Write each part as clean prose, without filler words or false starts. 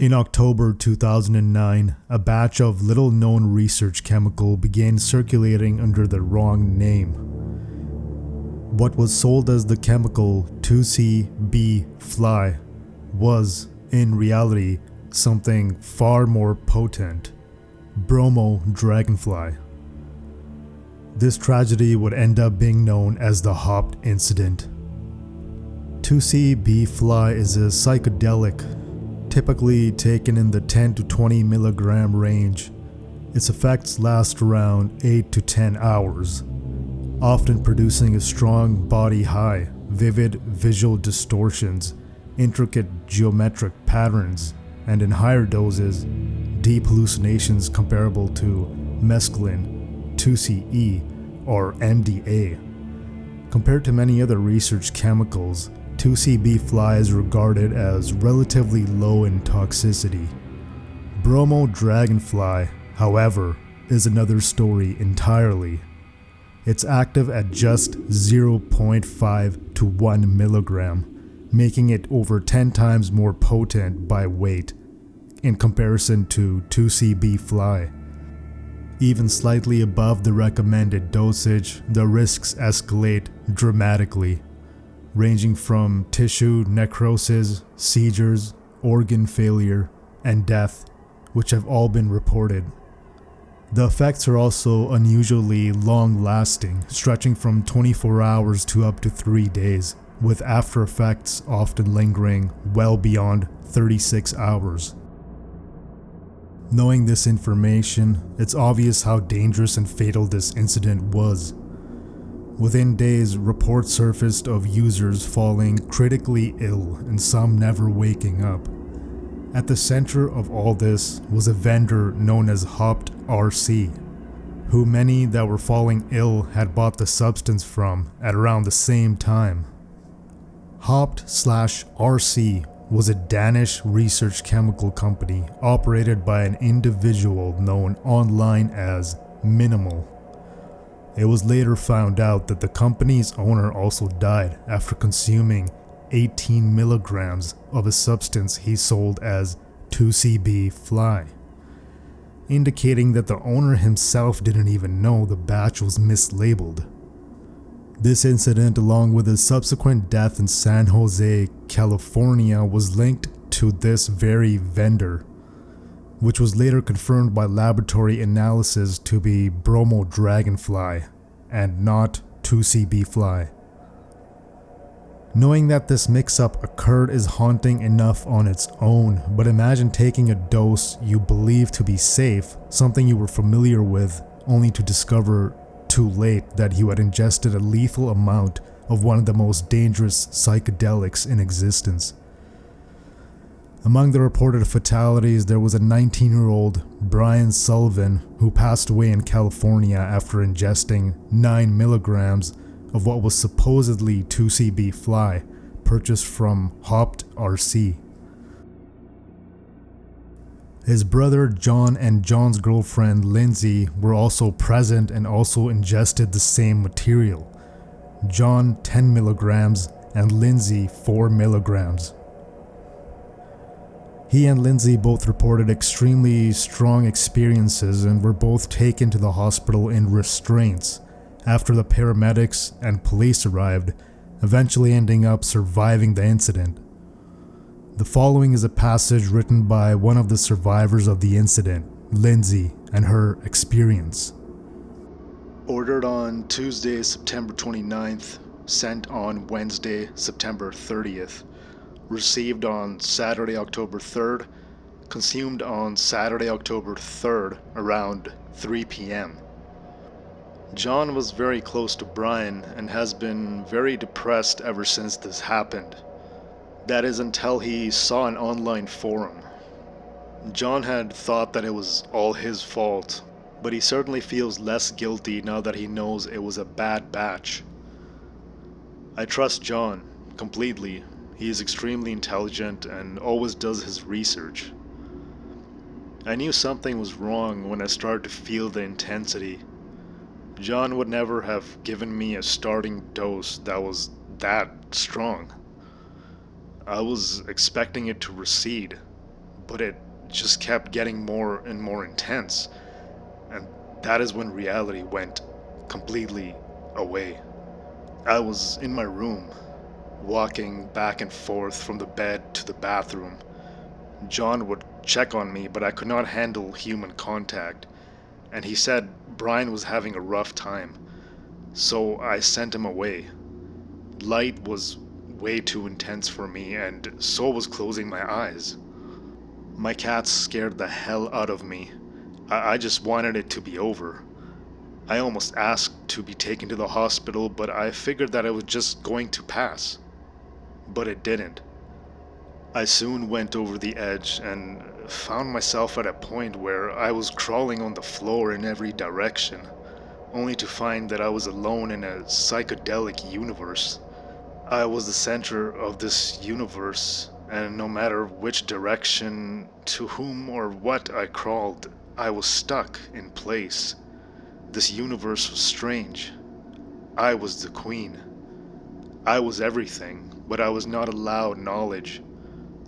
In October 2009, a batch of little-known research chemical began circulating under the wrong name. What was sold as the chemical 2,4-B-fly was, in reality, something far more potent: Bromo-DragonFLY. This tragedy would end up being known as the Haupt Incident. 2,4-B-fly is a psychedelic, typically taken in the 10 to 20 milligram range. Its effects last around 8 to 10 hours, often producing a strong body high, vivid visual distortions, intricate geometric patterns, and in higher doses, deep hallucinations comparable to mescaline, 2CE, or MDA. Compared to many other research chemicals, 2,4-B-fly is regarded as relatively low in toxicity. Bromo-DragonFLY, however, is another story entirely. It's active at just 0.5 to 1 milligram, making it over 10 times more potent by weight in comparison to 2,4-B-fly. Even slightly above the recommended dosage, the risks escalate dramatically, ranging from tissue necrosis, seizures, organ failure, and death, which have all been reported. The effects are also unusually long-lasting, stretching from 24 hours to up to 3 days, with after effects often lingering well beyond 36 hours. Knowing this information, it's obvious how dangerous and fatal this incident was. Within days, reports surfaced of users falling critically ill and some never waking up. At the center of all this was a vendor known as Haupt RC, who many that were falling ill had bought the substance from at around the same time. Haupt/RC was a Danish research chemical company operated by an individual known online as Minimal. It was later found out that the company's owner also died after consuming 18 milligrams of a substance he sold as 2,4-B-fly, indicating that the owner himself didn't even know the batch was mislabeled. This incident, along with his subsequent death in San Jose, California, was linked to this very vendor, which was later confirmed by laboratory analysis to be Bromo-DragonFLY and not 2,4-B-fly. Knowing that this mix-up occurred is haunting enough on its own, but imagine taking a dose you believe to be safe, something you were familiar with, only to discover too late that you had ingested a lethal amount of one of the most dangerous psychedelics in existence. Among the reported fatalities, there was a 19-year-old Brian Sullivan who passed away in California after ingesting 9 milligrams of what was supposedly 2,4-B-fly purchased from Haupt RC. His brother John and John's girlfriend Lindsay were also present and also ingested the same material. John 10 milligrams and Lindsay 4 milligrams. He and Lindsay both reported extremely strong experiences and were both taken to the hospital in restraints after the paramedics and police arrived, eventually ending up surviving the incident. The following is a passage written by one of the survivors of the incident, Lindsay, and her experience. Ordered on Tuesday, September 29th, sent on Wednesday, September 30th. Received on Saturday, October 3rd, consumed on Saturday, October 3rd, around 3 p.m. John was very close to Brian and has been very depressed ever since this happened. That is until he saw an online forum. John had thought that it was all his fault, but he certainly feels less guilty now that he knows it was a bad batch. I trust John completely. He is extremely intelligent and always does his research. I knew something was wrong when I started to feel the intensity. John would never have given me a starting dose that was that strong. I was expecting it to recede, but it just kept getting more and more intense. And that is when reality went completely away. I was in my room, walking back and forth from the bed to the bathroom. John would check on me, but I could not handle human contact, and he said Brian was having a rough time, so I sent him away. Light was way too intense for me, and so was closing my eyes. My cats scared the hell out of me. I just wanted it to be over. I almost asked to be taken to the hospital, but I figured that it was just going to pass. But it didn't. I soon went over the edge and found myself at a point where I was crawling on the floor in every direction, only to find that I was alone in a psychedelic universe. I was the center of this universe, and no matter which direction, to whom or what I crawled, I was stuck in place. This universe was strange. I was the queen. I was everything, but I was not allowed knowledge.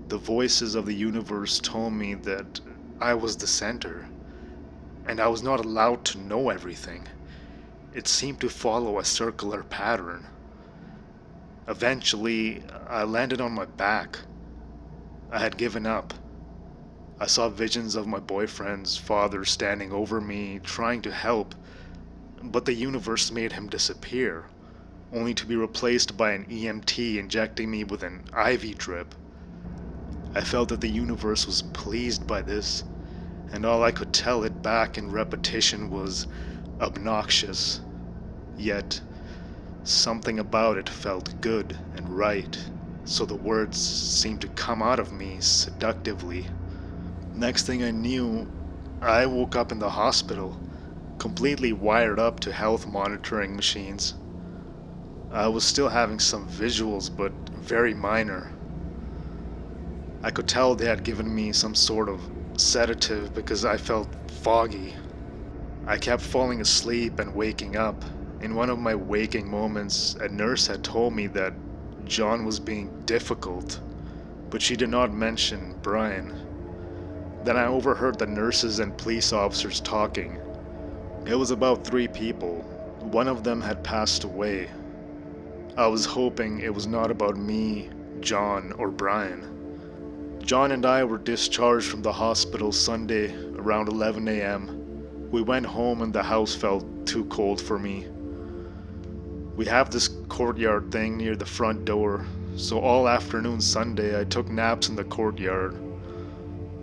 The voices of the universe told me that I was the center, and I was not allowed to know everything. It seemed to follow a circular pattern. Eventually, I landed on my back. I had given up. I saw visions of my boyfriend's father standing over me, trying to help, but the universe made him disappear, only to be replaced by an EMT injecting me with an IV drip. I felt that the universe was pleased by this, and all I could tell it back in repetition was obnoxious. Yet, something about it felt good and right, so the words seemed to come out of me seductively. Next thing I knew, I woke up in the hospital, completely wired up to health monitoring machines. I was still having some visuals, but very minor. I could tell they had given me some sort of sedative because I felt foggy. I kept falling asleep and waking up. In one of my waking moments, a nurse had told me that John was being difficult, but she did not mention Brian. Then I overheard the nurses and police officers talking. It was about 3 people. One of them had passed away. I was hoping it was not about me, John, or Brian. John and I were discharged from the hospital Sunday around 11 a.m. We went home and the house felt too cold for me. We have this courtyard thing near the front door, so all afternoon Sunday I took naps in the courtyard.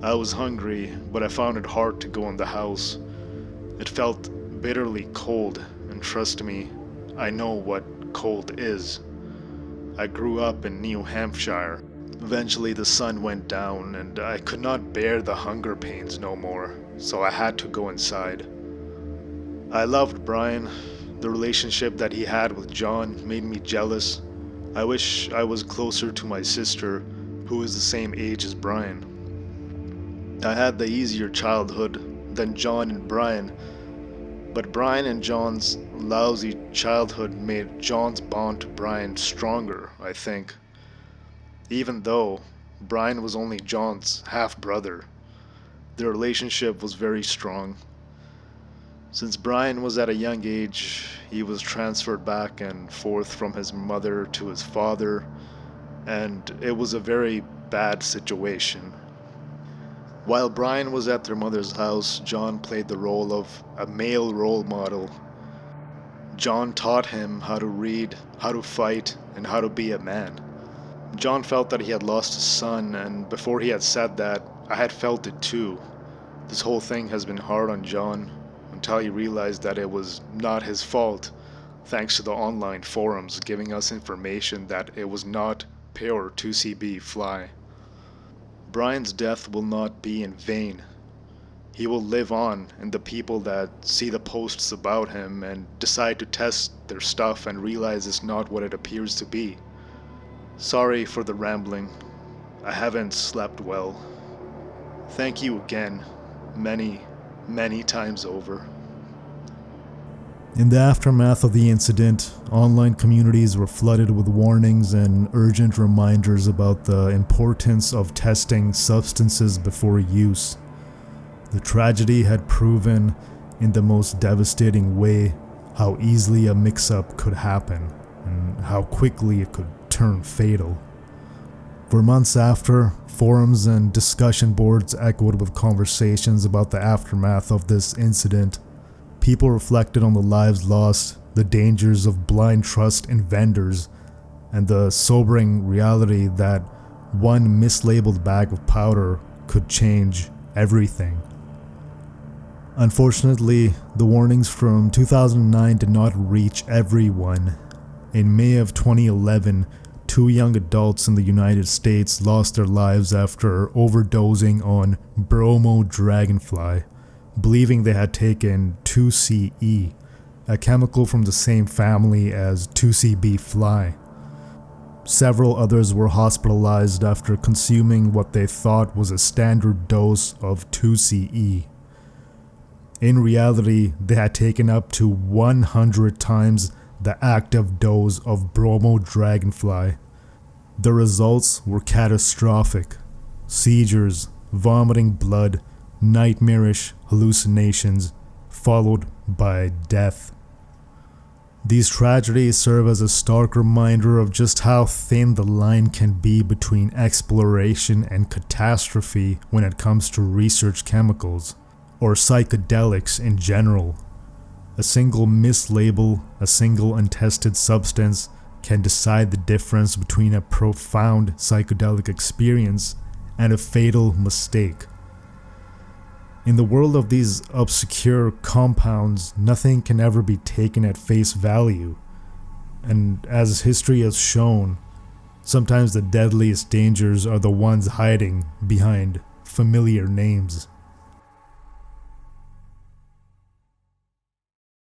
I was hungry, but I found it hard to go in the house. It felt bitterly cold, and trust me, I know what cold is. I grew up in New Hampshire. Eventually the sun went down and I could not bear the hunger pains no more, so I had to go inside. I loved Brian. The relationship that he had with John made me jealous. I wish I was closer to my sister, who is the same age as Brian. I had the easier childhood than John and Brian, but Brian and John's lousy childhood made John's bond to Brian stronger, I think. Even though Brian was only John's half-brother, their relationship was very strong. Since Brian was at a young age, he was transferred back and forth from his mother to his father, and it was a very bad situation. While Brian was at their mother's house, John played the role of a male role model. John taught him how to read, how to fight, and how to be a man. John felt that he had lost his son, and before he had said that, I had felt it too. This whole thing has been hard on John, until he realized that it was not his fault, thanks to the online forums giving us information that it was not pure 2CB fly. Brian's death will not be in vain. He will live on in the people that see the posts about him and decide to test their stuff and realize it's not what it appears to be. Sorry for the rambling. I haven't slept well. Thank you again, many, many times over. In the aftermath of the incident, online communities were flooded with warnings and urgent reminders about the importance of testing substances before use. The tragedy had proven, in the most devastating way, how easily a mix-up could happen and how quickly it could turn fatal. For months after, forums and discussion boards echoed with conversations about the aftermath of this incident. People reflected on the lives lost, the dangers of blind trust in vendors, and the sobering reality that one mislabeled bag of powder could change everything. Unfortunately, the warnings from 2009 did not reach everyone. In May of 2011, 2 young adults in the United States lost their lives after overdosing on Bromo-DragonFLY, believing they had taken 2CE, a chemical from the same family as 2CB fly. Several others were hospitalized after consuming what they thought was a standard dose of 2CE. In reality, they had taken up to 100 times the active dose of Bromo-DragonFLY. The results were catastrophic: seizures, vomiting blood, nightmarish hallucinations, followed by death. These tragedies serve as a stark reminder of just how thin the line can be between exploration and catastrophe when it comes to research chemicals, or psychedelics in general. A single mislabel, a single untested substance can decide the difference between a profound psychedelic experience and a fatal mistake. In the world of these obscure compounds, nothing can ever be taken at face value. And as history has shown, sometimes the deadliest dangers are the ones hiding behind familiar names.